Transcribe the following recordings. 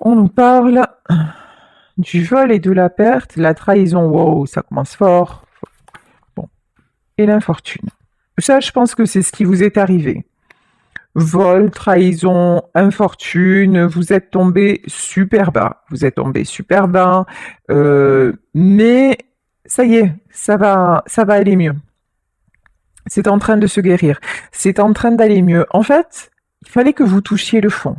On nous parle du vol et de la perte, la trahison, wow, ça commence fort. Bon. Et l'infortune. Ça, je pense que c'est ce qui vous est arrivé. Vol, trahison, infortune, vous êtes tombé super bas. Vous êtes tombé super bas, mais ça y est, ça va aller mieux. C'est en train de se guérir. C'est en train d'aller mieux. En fait, il fallait que vous touchiez le fond.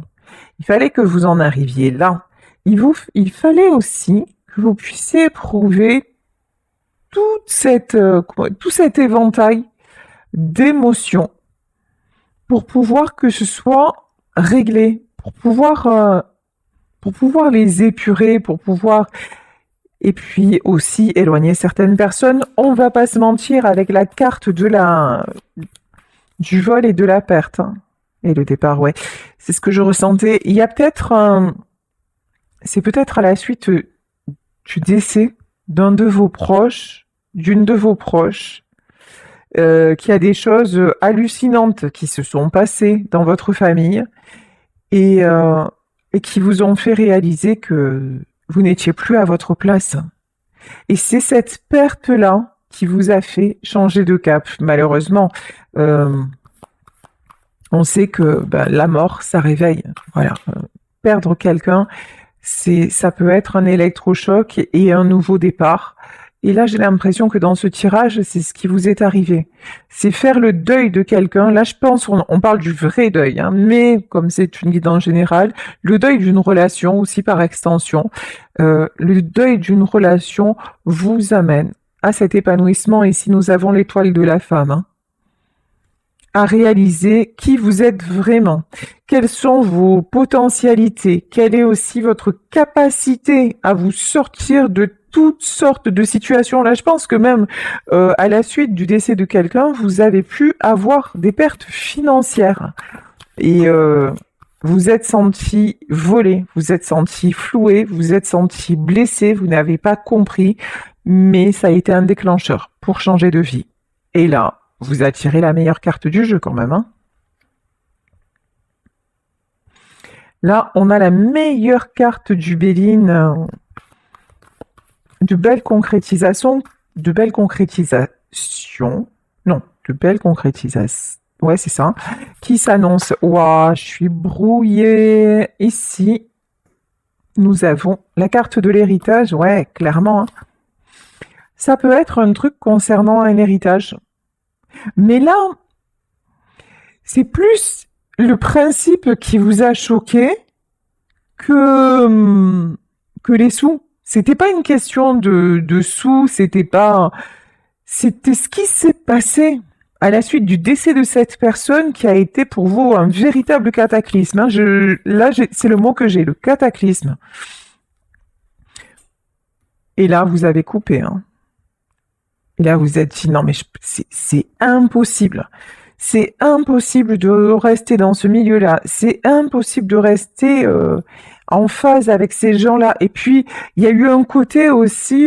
Il fallait que vous en arriviez là. Il fallait aussi que vous puissiez éprouver tout cet éventail d'émotions pour pouvoir que ce soit réglé, pour pouvoir les épurer, pour pouvoir et puis aussi éloigner certaines personnes. On va pas se mentir avec la carte du vol et de la perte. Hein. Et le départ, ouais. C'est ce que je ressentais. Il y a peut-être c'est peut-être à la suite du décès d'un de vos proches, d'une de vos proches, qu'il y a des choses hallucinantes qui se sont passées dans votre famille et qui vous ont fait réaliser que vous n'étiez plus à votre place. Et c'est cette perte-là qui vous a fait changer de cap. Malheureusement, on sait que la mort, ça réveille. Voilà, perdre quelqu'un, ça peut être un électrochoc et un nouveau départ. Et là, j'ai l'impression que dans ce tirage, c'est ce qui vous est arrivé. C'est faire le deuil de quelqu'un. Là, je pense, on parle du vrai deuil, hein, mais comme c'est une guidance générale, le deuil d'une relation aussi par extension. Le deuil d'une relation vous amène à cet épanouissement. Et si nous avons l'étoile de la femme, hein, à réaliser qui vous êtes vraiment, quelles sont vos potentialités, quelle est aussi votre capacité à vous sortir de toutes sortes de situations. Là, je pense que même à la suite du décès de quelqu'un, vous avez pu avoir des pertes financières et vous êtes senti volé, vous êtes senti floué, vous êtes senti blessé, vous n'avez pas compris, mais ça a été un déclencheur pour changer de vie. Et là, vous attirez la meilleure carte du jeu quand même. Hein. Là, on a la meilleure carte du Béline. De belles concrétisations. Non, de belles concrétisations. Ouais, c'est ça. Qui s'annonce. Ouah, je suis brouillée. Ici, nous avons la carte de l'héritage. Ouais, clairement. Hein. Ça peut être un truc concernant un héritage. Mais là, c'est plus le principe qui vous a choqué que les sous. C'était pas une question de sous, c'était ce qui s'est passé à la suite du décès de cette personne qui a été pour vous un véritable cataclysme. Hein. C'est le mot que j'ai, le cataclysme. Et là, vous avez coupé. Hein. Et là, vous êtes dit, non, mais c'est impossible. C'est impossible de rester dans ce milieu-là. C'est impossible de rester en phase avec ces gens-là. Et puis, il y a eu un côté aussi,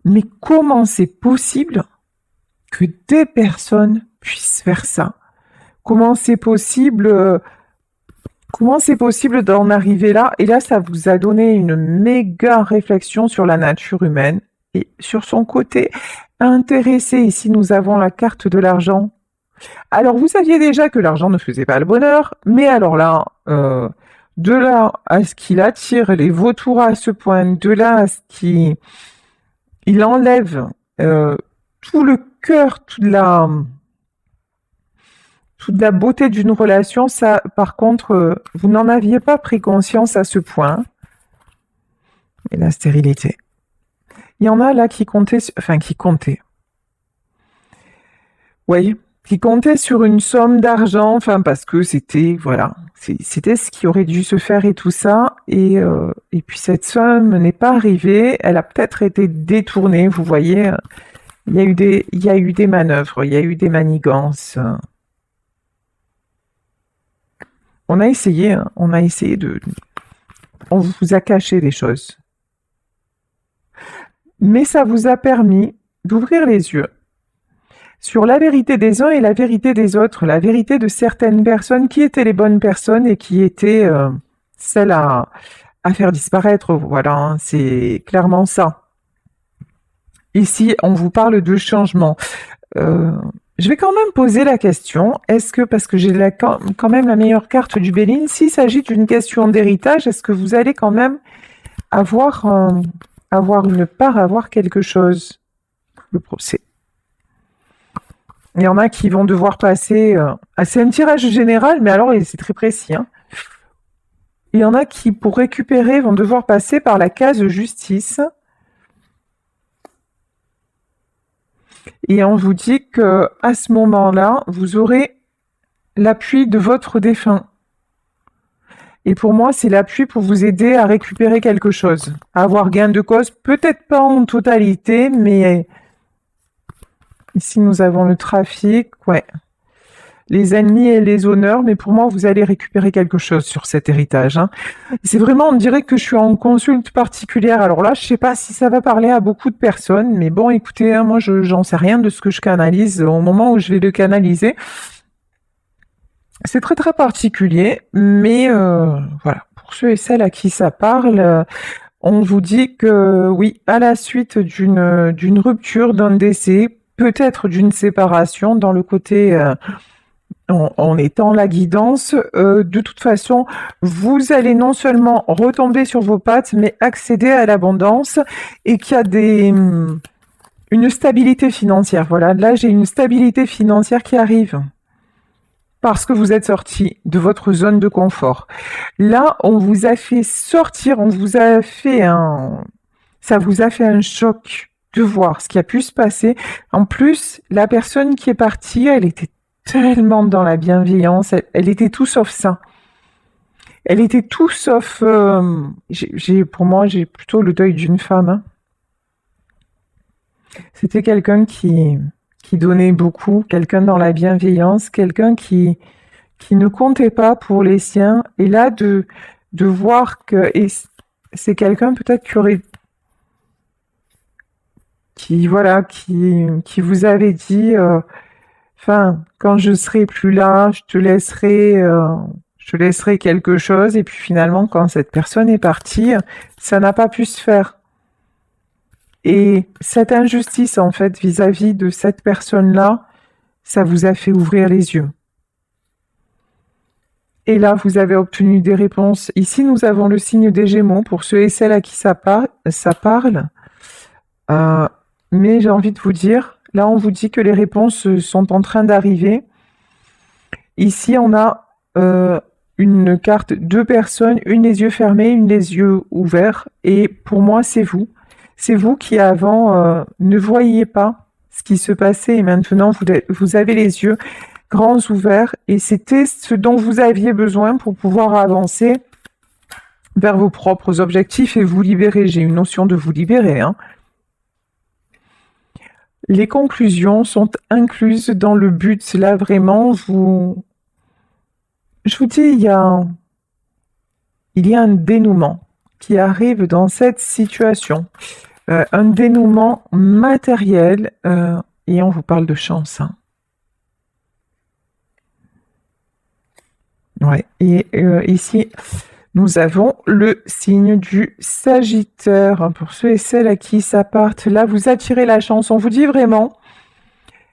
mais comment c'est possible que des personnes puissent faire ça? Comment c'est possible d'en arriver là? Et là, ça vous a donné une méga réflexion sur la nature humaine et sur son côté intéressé. Ici, nous avons la carte de l'argent. Alors, vous saviez déjà que l'argent ne faisait pas le bonheur, mais alors là, de là à ce qu'il attire les vautours à ce point, de là à ce qu'il enlève tout le cœur, toute la beauté d'une relation, ça, par contre, vous n'en aviez pas pris conscience à ce point. Et la stérilité. Il y en a là qui comptaient. Oui, qui comptaient sur une somme d'argent, parce que c'était, voilà, c'était ce qui aurait dû se faire et tout ça. Et puis cette somme n'est pas arrivée, elle a peut-être été détournée, vous voyez. Il y a eu des manœuvres, il y a eu des manigances. On a essayé on vous a caché des choses. Mais ça vous a permis d'ouvrir les yeux sur la vérité des uns et la vérité des autres, la vérité de certaines personnes qui étaient les bonnes personnes et qui étaient celle à faire disparaître, voilà, hein, c'est clairement ça. Ici, on vous parle de changement. Euh, je vais quand même poser la question, est-ce que, parce que j'ai quand même la meilleure carte du Béline, s'il s'agit d'une question d'héritage, est-ce que vous allez quand même avoir, avoir une part, avoir quelque chose? Le procès. Il y en a qui vont devoir passer... c'est un tirage général, mais alors c'est très précis, hein. Il y en a qui, pour récupérer, vont devoir passer par la case justice. Et on vous dit que à ce moment-là, vous aurez l'appui de votre défunt. Et pour moi, c'est l'appui pour vous aider à récupérer quelque chose, à avoir gain de cause, peut-être pas en totalité, mais ici nous avons le trafic, ouais. Les ennemis et les honneurs, mais pour moi, vous allez récupérer quelque chose sur cet héritage, hein. C'est vraiment, on dirait que je suis en consulte particulière. Alors là, je sais pas si ça va parler à beaucoup de personnes, mais bon, écoutez, hein, moi, j'en sais rien de ce que je canalise au moment où je vais le canaliser. C'est très très particulier, mais voilà, pour ceux et celles à qui ça parle, on vous dit que oui, à la suite d'une rupture, d'un décès, peut-être d'une séparation, dans le côté en étant la guidance, de toute façon, vous allez non seulement retomber sur vos pattes, mais accéder à l'abondance et qu'il y a une stabilité financière. Voilà, là j'ai une stabilité financière qui arrive parce que vous êtes sorti de votre zone de confort. Là, on vous a fait sortir, on vous a fait ça vous a fait un choc de voir ce qui a pu se passer. En plus, la personne qui est partie, elle était tellement dans la bienveillance, elle était tout sauf ça. Elle était tout sauf... pour moi, j'ai plutôt le deuil d'une femme, hein. C'était quelqu'un qui donnait beaucoup, quelqu'un dans la bienveillance, quelqu'un qui ne comptait pas pour les siens. Et là, de voir que et c'est quelqu'un peut-être voilà, qui vous avait dit, enfin, quand je serai plus là, je te laisserai quelque chose. Et puis finalement, quand cette personne est partie, ça n'a pas pu se faire. Et cette injustice, en fait, vis-à-vis de cette personne-là, ça vous a fait ouvrir les yeux. Et là, vous avez obtenu des réponses. Ici, nous avons le signe des Gémeaux pour ceux et celles à qui ça parle. Mais j'ai envie de vous dire, là, on vous dit que les réponses sont en train d'arriver. Ici, on a une carte, deux personnes, une les yeux fermés, une les yeux ouverts. Et pour moi, c'est vous. C'est vous qui avant ne voyiez pas ce qui se passait et maintenant vous avez les yeux grands ouverts et c'était ce dont vous aviez besoin pour pouvoir avancer vers vos propres objectifs et vous libérer. J'ai une notion de vous libérer, hein. Les conclusions sont incluses dans le but. Là, vraiment, je vous dis, il y a un dénouement qui arrive dans cette situation. Un dénouement matériel, et on vous parle de chance, hein. Ouais. Et ici, nous avons le signe du Sagittaire. Pour ceux et celles à qui ça parte, là, vous attirez la chance. On vous dit vraiment.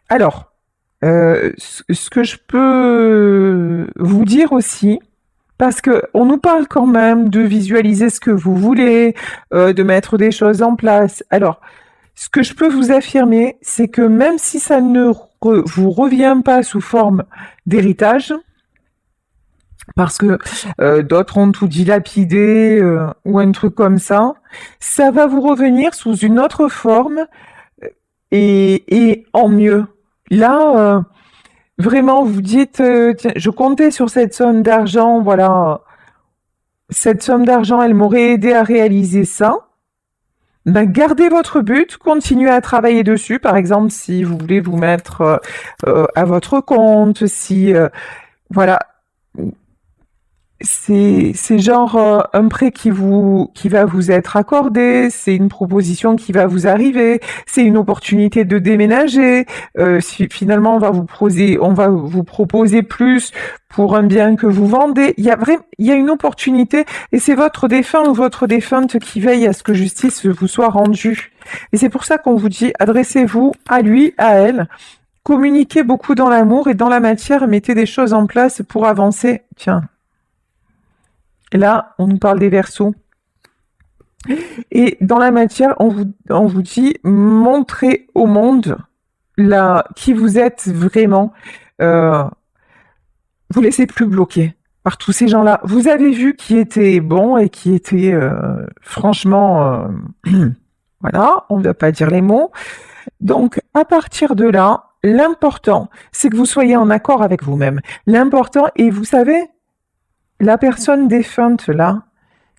Alors, ce que je peux vous dire aussi, parce que on nous parle quand même de visualiser ce que vous voulez, de mettre des choses en place. Alors, ce que je peux vous affirmer, c'est que même si ça ne vous revient pas sous forme d'héritage, parce que d'autres ont tout dilapidé ou un truc comme ça va vous revenir sous une autre forme et en mieux. Là, vraiment, vous dites, tiens, je comptais sur cette somme d'argent, voilà, cette somme d'argent, elle m'aurait aidé à réaliser ça. Ben, gardez votre but, continuez à travailler dessus. Par exemple, si vous voulez vous mettre à votre compte, si voilà, c'est genre un prêt qui va vous être accordé, c'est une proposition qui va vous arriver, c'est une opportunité de déménager. Finalement, on va vous proposer plus pour un bien que vous vendez. Il y a une opportunité et c'est votre défunt ou votre défunte qui veille à ce que justice vous soit rendue. Et c'est pour ça qu'on vous dit adressez-vous à lui, à elle. Communiquez beaucoup dans l'amour et dans la matière, mettez des choses en place pour avancer. Tiens. Et là, on nous parle des Verseaux. Et dans la matière, on vous dit montrez au monde qui vous êtes vraiment. Vous laissez plus bloquer par tous ces gens-là. Vous avez vu qui était bon et qui était franchement, voilà, on ne va pas dire les mots. Donc, à partir de là, l'important, c'est que vous soyez en accord avec vous-même. L'important, et vous savez, la personne défunte là,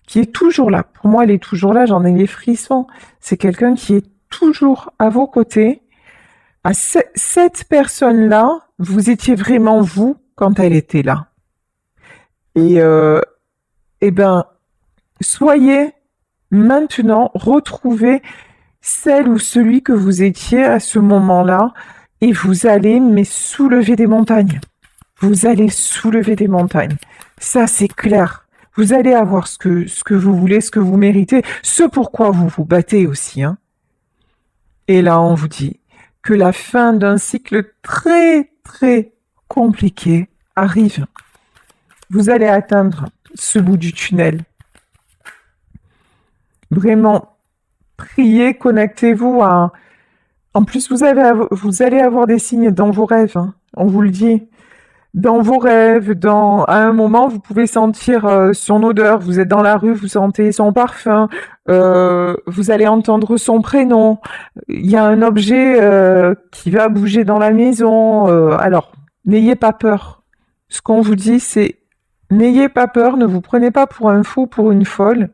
qui est toujours là, pour moi elle est toujours là, j'en ai les frissons, c'est quelqu'un qui est toujours à vos côtés. Cette personne-là, vous étiez vraiment vous quand elle était là. Et ben, soyez maintenant, retrouvez celle ou celui que vous étiez à ce moment-là, et vous allez mais soulever des montagnes. Vous allez soulever des montagnes. Ça, c'est clair. Vous allez avoir ce que vous voulez, ce que vous méritez, ce pourquoi vous vous battez aussi. Hein. Et là, on vous dit que la fin d'un cycle très, très compliqué arrive. Vous allez atteindre ce bout du tunnel. Vraiment, priez, connectez-vous à... En plus, vous allez avoir des signes dans vos rêves, hein, on vous le dit. Dans vos rêves, à un moment, vous pouvez sentir son odeur. Vous êtes dans la rue, vous sentez son parfum. Vous allez entendre son prénom. Il y a un objet qui va bouger dans la maison. Alors, n'ayez pas peur. Ce qu'on vous dit, c'est n'ayez pas peur. Ne vous prenez pas pour un fou, pour une folle.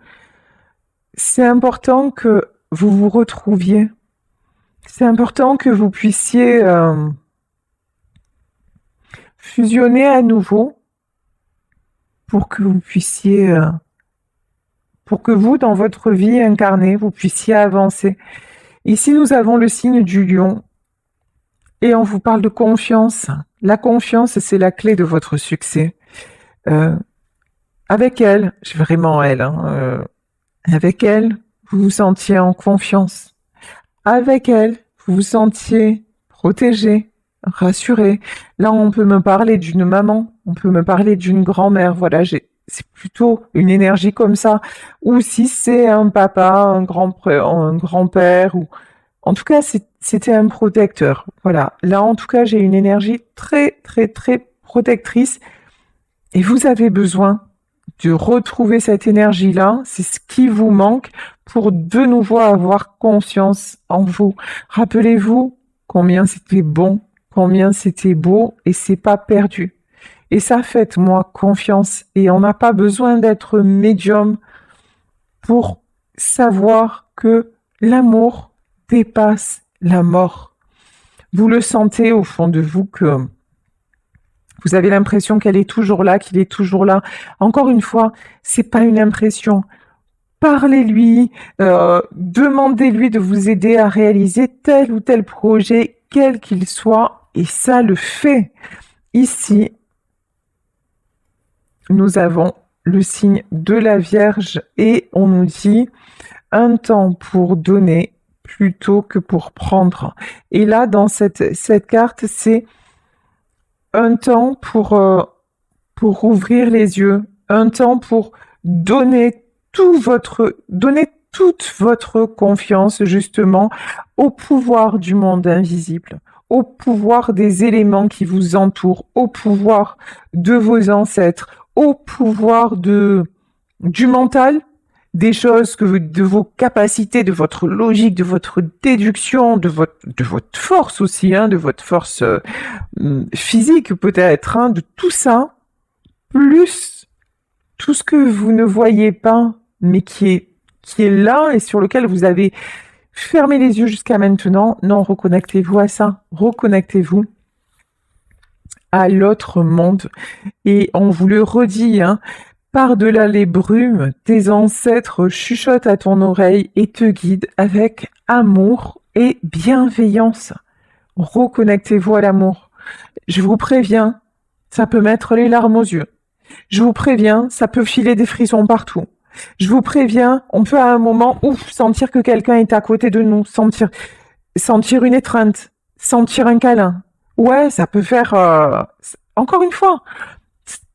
C'est important que vous vous retrouviez. C'est important que vous puissiez fusionner à nouveau pour que vous puissiez, pour que vous, dans votre vie incarnée, vous puissiez avancer. Ici, nous avons le signe du lion et on vous parle de confiance. La confiance, c'est la clé de votre succès. Avec elle, vraiment elle, hein, avec elle, vous vous sentiez en confiance. Avec elle, vous vous sentiez protégé, rassuré. Là, on peut me parler d'une maman, on peut me parler d'une grand-mère. Voilà, c'est plutôt une énergie comme ça. Ou si c'est un papa, un grand-père, ou en tout cas, c'était un protecteur. Voilà. Là, en tout cas, j'ai une énergie très, très, très protectrice. Et vous avez besoin de retrouver cette énergie-là. C'est ce qui vous manque pour de nouveau avoir confiance en vous. Rappelez-vous combien c'était bon, combien c'était beau et c'est pas perdu. Et ça, faites-moi confiance. Et on n'a pas besoin d'être médium pour savoir que l'amour dépasse la mort. Vous le sentez au fond de vous que vous avez l'impression qu'elle est toujours là, qu'il est toujours là. Encore une fois, c'est pas une impression. Parlez-lui, demandez-lui de vous aider à réaliser tel ou tel projet, quel qu'il soit, et ça le fait. Ici, nous avons le signe de la Vierge et on nous dit un temps pour donner plutôt que pour prendre. Et là, dans cette carte, c'est un temps pour ouvrir les yeux, un temps pour donner toute votre confiance justement au pouvoir du monde invisible, au pouvoir des éléments qui vous entourent, au pouvoir de vos ancêtres, au pouvoir du mental, des choses de vos capacités, de votre logique, de votre déduction, de votre force aussi, hein, de votre force physique peut-être, hein, de tout ça, plus tout ce que vous ne voyez pas, mais qui est là et sur lequel vous avez fermé les yeux jusqu'à maintenant. Non, reconnectez-vous à ça, reconnectez-vous à l'autre monde. Et on vous le redit, hein, Par-delà les brumes, tes ancêtres chuchotent à ton oreille et te guident avec amour et bienveillance. Reconnectez-vous à l'amour. Je vous préviens, ça peut mettre les larmes aux yeux. Je vous préviens, ça peut filer des frissons partout. Je vous préviens, on peut à un moment, ouf, sentir que quelqu'un est à côté de nous, sentir une étreinte, sentir un câlin. Ouais, ça peut faire, encore une fois,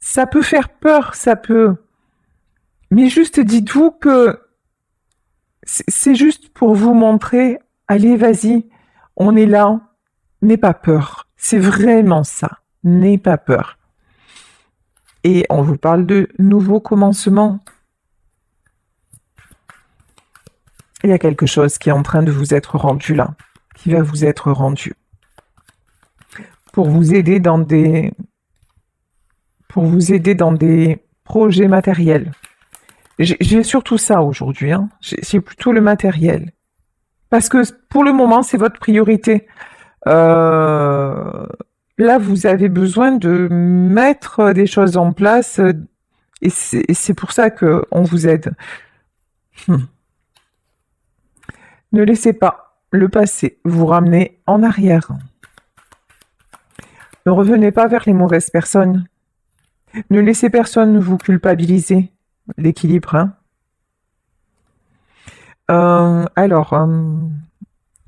ça peut faire peur, ça peut. Mais juste dites-vous que c'est juste pour vous montrer, allez, vas-y, on est là, n'aie pas peur. C'est vraiment ça, n'aie pas peur. Et on vous parle de nouveaux commencements. Il y a quelque chose qui est en train de vous être rendu là, qui va vous être rendu. Pour vous aider dans des projets matériels. J'ai surtout ça aujourd'hui, hein. J'ai plutôt le matériel. Parce que pour le moment, c'est votre priorité. Là, vous avez besoin de mettre des choses en place et c'est pour ça qu'on vous aide. Ne laissez pas le passé vous ramener en arrière. Ne revenez pas vers les mauvaises personnes. Ne laissez personne vous culpabiliser. L'équilibre, hein.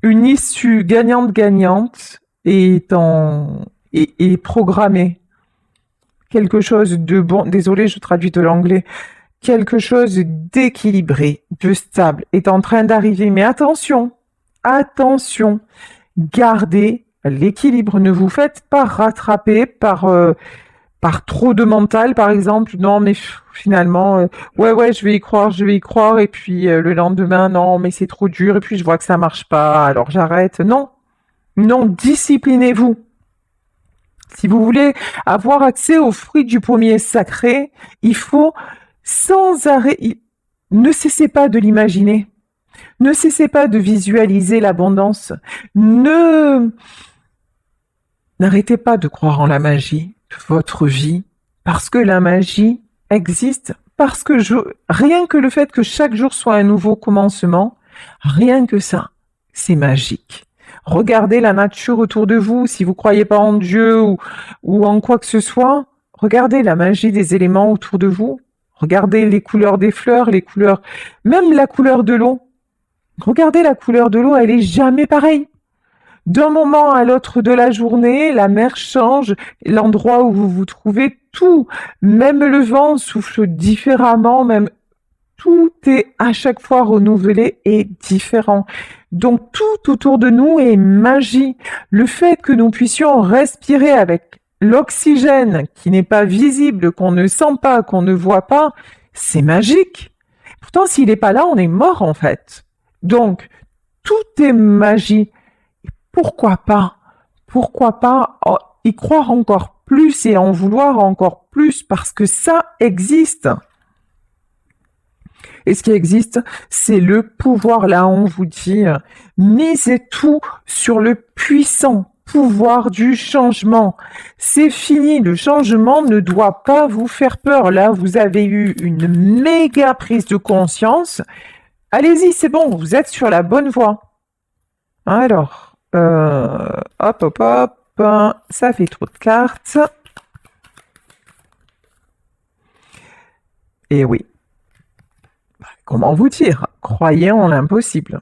Une issue gagnante-gagnante est programmée. Quelque chose de bon, désolé, je traduis de l'anglais, quelque chose d'équilibré, de stable est en train d'arriver. Mais attention, gardez l'équilibre. Ne vous faites pas rattraper par trop de mental, par exemple. Non, mais finalement, ouais, je vais y croire, et puis le lendemain, non, mais c'est trop dur, et puis je vois que ça marche pas, alors j'arrête. Non, disciplinez-vous. Si vous voulez avoir accès aux fruits du pommier sacré, il faut sans arrêt, ne cessez pas de l'imaginer. Ne cessez pas de visualiser l'abondance. N'arrêtez pas de croire en la magie de votre vie, parce que la magie existe, parce que rien que le fait que chaque jour soit un nouveau commencement, rien que ça, c'est magique. Regardez la nature autour de vous, si vous ne croyez pas en Dieu ou en quoi que ce soit, regardez la magie des éléments autour de vous, regardez les couleurs des fleurs, même la couleur de l'eau. Regardez la couleur de l'eau, elle est jamais pareille. D'un moment à l'autre de la journée, la mer change, l'endroit où vous vous trouvez, tout, même le vent souffle différemment, même tout est à chaque fois renouvelé et différent. Donc tout autour de nous est magie. Le fait que nous puissions respirer avec l'oxygène qui n'est pas visible, qu'on ne sent pas, qu'on ne voit pas, c'est magique. Pourtant, s'il n'est pas là, on est mort en fait. Donc, tout est magie. Pourquoi pas y croire encore plus et en vouloir encore plus parce que ça existe. Et ce qui existe, c'est le pouvoir. Là, on vous dit, misez tout sur le puissant pouvoir du changement. C'est fini, le changement ne doit pas vous faire peur. Là, vous avez eu une méga prise de conscience. Allez-y, c'est bon, vous êtes sur la bonne voie. Alors, hop, ça fait trop de cartes. Et oui. Comment vous dire? Croyez en l'impossible.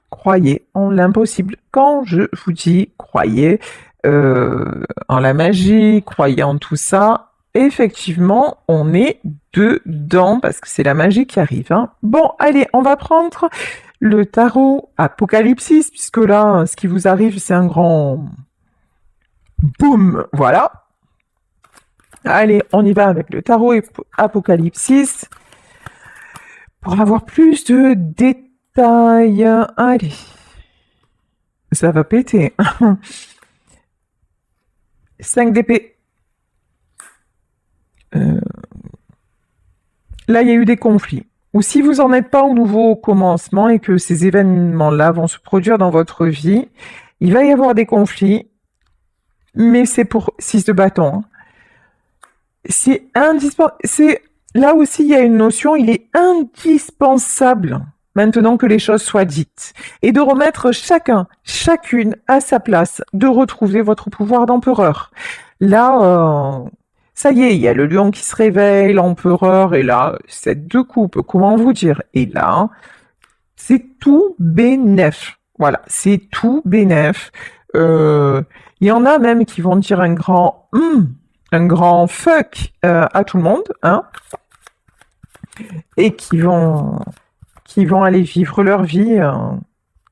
Croyez en l'impossible. Quand je vous dis croyez en la magie, croyez en tout ça, effectivement, on est dedans parce que c'est la magie qui arrive, hein. Bon, allez, on va prendre le tarot Apocalypsis, puisque là, ce qui vous arrive, c'est un grand boum, voilà. Allez, on y va avec le tarot Apocalypsis pour avoir plus de détails. Allez, ça va péter. 5 d'épée. Là, il y a eu des conflits. Ou si vous n'en êtes pas au nouveau commencement et que ces événements-là vont se produire dans votre vie, il va y avoir des conflits, mais c'est pour 6 de bâton. C'est indispensable. C'est là aussi il y a une notion. Il est indispensable maintenant que les choses soient dites et de remettre chacun, chacune à sa place, de retrouver votre pouvoir d'empereur. Là, ça y est, il y a le lion qui se réveille, l'empereur est là, cette deux coupes, comment vous dire? Et là, c'est tout bénef. Voilà, c'est tout bénef. Il y en a même qui vont dire un grand fuck à tout le monde, hein, et qui vont aller vivre leur vie,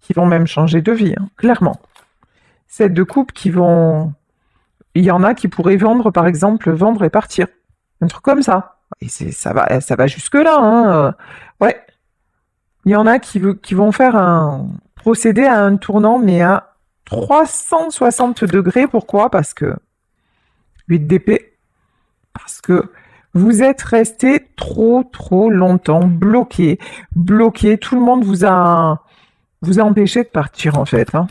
qui vont même changer de vie, hein, clairement. C'est deux couples qui vont... Il y en a qui pourraient vendre, par exemple, vendre et partir. Un truc comme ça. Et ça va jusque-là, hein. Ouais. Il y en a qui vont procéder à un tournant, mais à 360 degrés. Pourquoi? Parce que 8 d'épée. Parce que vous êtes resté trop longtemps bloqué. Bloqué. Tout le monde vous a empêché de partir, en fait, hein.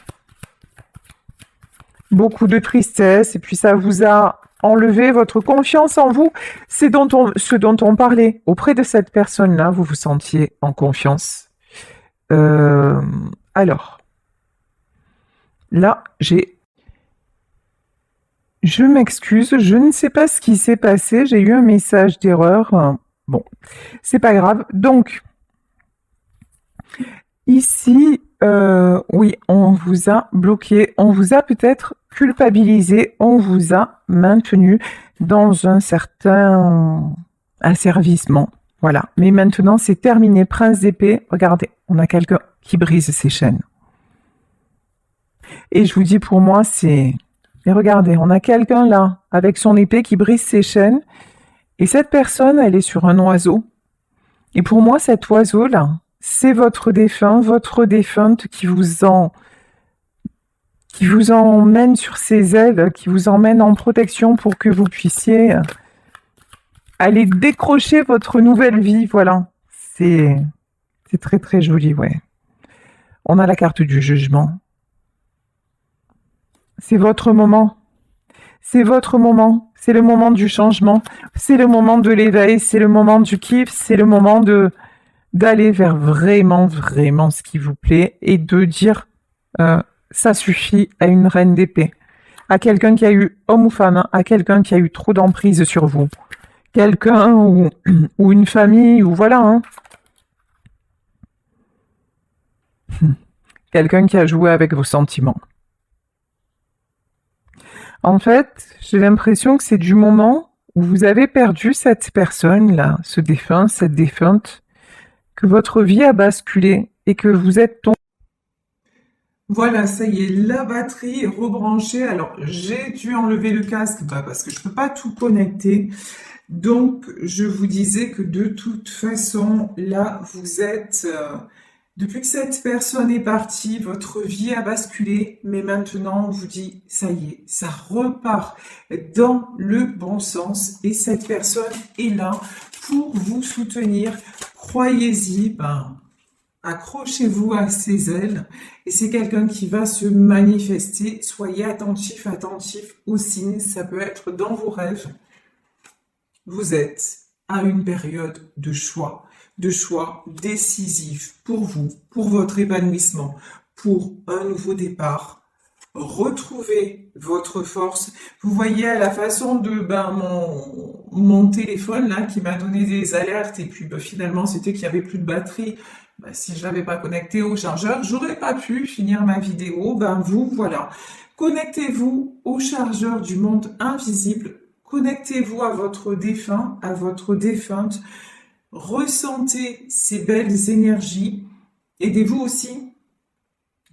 Beaucoup de tristesse, et puis ça vous a enlevé votre confiance en vous. C'est ce dont on parlait. Auprès de cette personne-là, vous vous sentiez en confiance. Alors, là, je m'excuse, je ne sais pas ce qui s'est passé, j'ai eu un message d'erreur. Bon, c'est pas grave. Donc, ici, oui, on vous a bloqué, on vous a peut-être culpabilisé, on vous a maintenu dans un certain asservissement. Voilà. Mais maintenant, c'est terminé. Prince d'épée, regardez, on a quelqu'un qui brise ses chaînes. Et je vous dis, pour moi, c'est... Et regardez, on a quelqu'un là, avec son épée qui brise ses chaînes. Et cette personne, elle est sur un oiseau. Et pour moi, cet oiseau-là, c'est votre défunte qui vous emmène sur ses ailes, qui vous emmène en protection pour que vous puissiez aller décrocher votre nouvelle vie. Voilà. C'est très joli, ouais. On a la carte du jugement. C'est votre moment. C'est votre moment. C'est le moment du changement. C'est le moment de l'éveil. C'est le moment du kiff. C'est le moment d'aller vers vraiment ce qui vous plaît et de dire ça suffit à une reine d'épée, à quelqu'un qui a eu, homme ou femme, hein, à quelqu'un qui a eu trop d'emprise sur vous, quelqu'un ou une famille, ou voilà, hein. Quelqu'un qui a joué avec vos sentiments. En fait, j'ai l'impression que c'est du moment où vous avez perdu cette personne-là, ce défunt, cette défunte, que votre vie a basculé et que vous êtes tombé. Voilà, ça y est, la batterie est rebranchée. Alors, j'ai dû enlever le casque parce que je ne peux pas tout connecter. Donc, je vous disais que de toute façon, là, vous êtes... depuis que cette personne est partie, votre vie a basculé, mais maintenant, on vous dit, ça y est, ça repart dans le bon sens et cette personne est là pour vous soutenir. Croyez-y, accrochez-vous à ses ailes et c'est quelqu'un qui va se manifester. Soyez attentif aux signes, ça peut être dans vos rêves. Vous êtes à une période de choix décisif pour vous, pour votre épanouissement, pour un nouveau départ. Retrouvez votre force. Vous voyez à la façon de mon téléphone là qui m'a donné des alertes et puis finalement c'était qu'il y avait plus de batterie. Si je l'avais pas connecté au chargeur, j'aurais pas pu finir ma vidéo. Vous voilà. Connectez-vous au chargeur du monde invisible. Connectez-vous à votre défunt, à votre défunte. Ressentez ces belles énergies. Aidez-vous aussi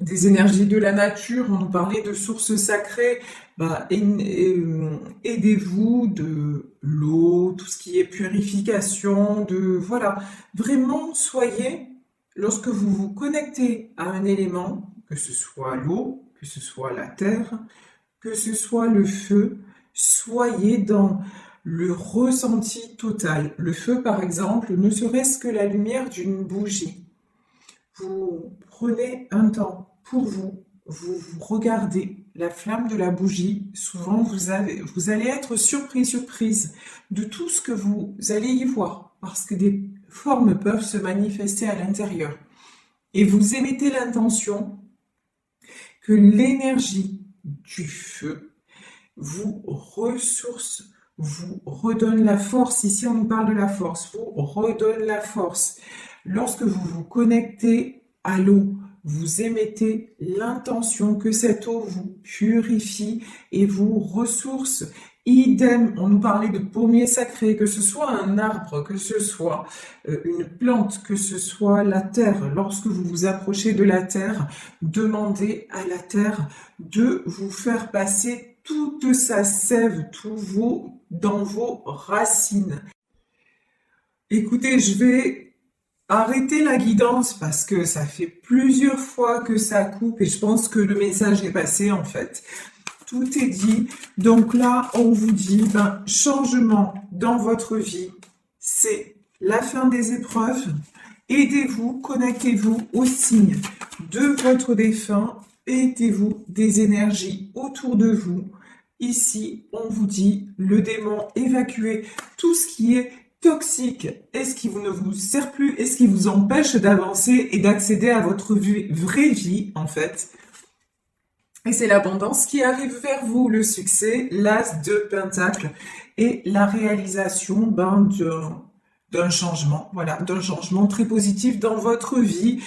des énergies de la nature. On nous parlait de sources sacrées. Aidez-vous de l'eau, tout ce qui est purification, voilà. Vraiment, soyez, lorsque vous vous connectez à un élément, que ce soit l'eau, que ce soit la terre, que ce soit le feu, soyez dans le ressenti total. Le feu, par exemple, ne serait-ce que la lumière d'une bougie. Vous prenez un temps pour vous, vous regardez la flamme de la bougie, souvent vous allez être surprise de tout ce que vous allez y voir, parce que des formes peuvent se manifester à l'intérieur. Et vous émettez l'intention que l'énergie du feu vous ressource, vous redonne la force. Ici, on nous parle de la force, vous redonne la force. Lorsque vous vous connectez à l'eau, vous émettez l'intention que cette eau vous purifie et vous ressource. Idem, on nous parlait de pommier sacré, que ce soit un arbre, que ce soit une plante, que ce soit la terre. Lorsque vous vous approchez de la terre, demandez à la terre de vous faire passer toute sa sève, dans vos racines. Écoutez, je vais arrêter la guidance parce que ça fait plusieurs fois que ça coupe et je pense que le message est passé en fait. Tout est dit. Donc là, on vous dit, changement dans votre vie, c'est la fin des épreuves. Aidez-vous, connectez-vous aux signes de votre défunt. Aidez-vous des énergies autour de vous. Ici, on vous dit, le démon, évacuez tout ce qui est toxique. Est-ce qui ne vous sert plus? Est-ce qui vous empêche d'avancer et d'accéder à votre vraie vie, en fait? Et c'est l'abondance qui arrive vers vous, le succès, l'as de Pentacle et la réalisation d'un changement, voilà, d'un changement très positif dans votre vie.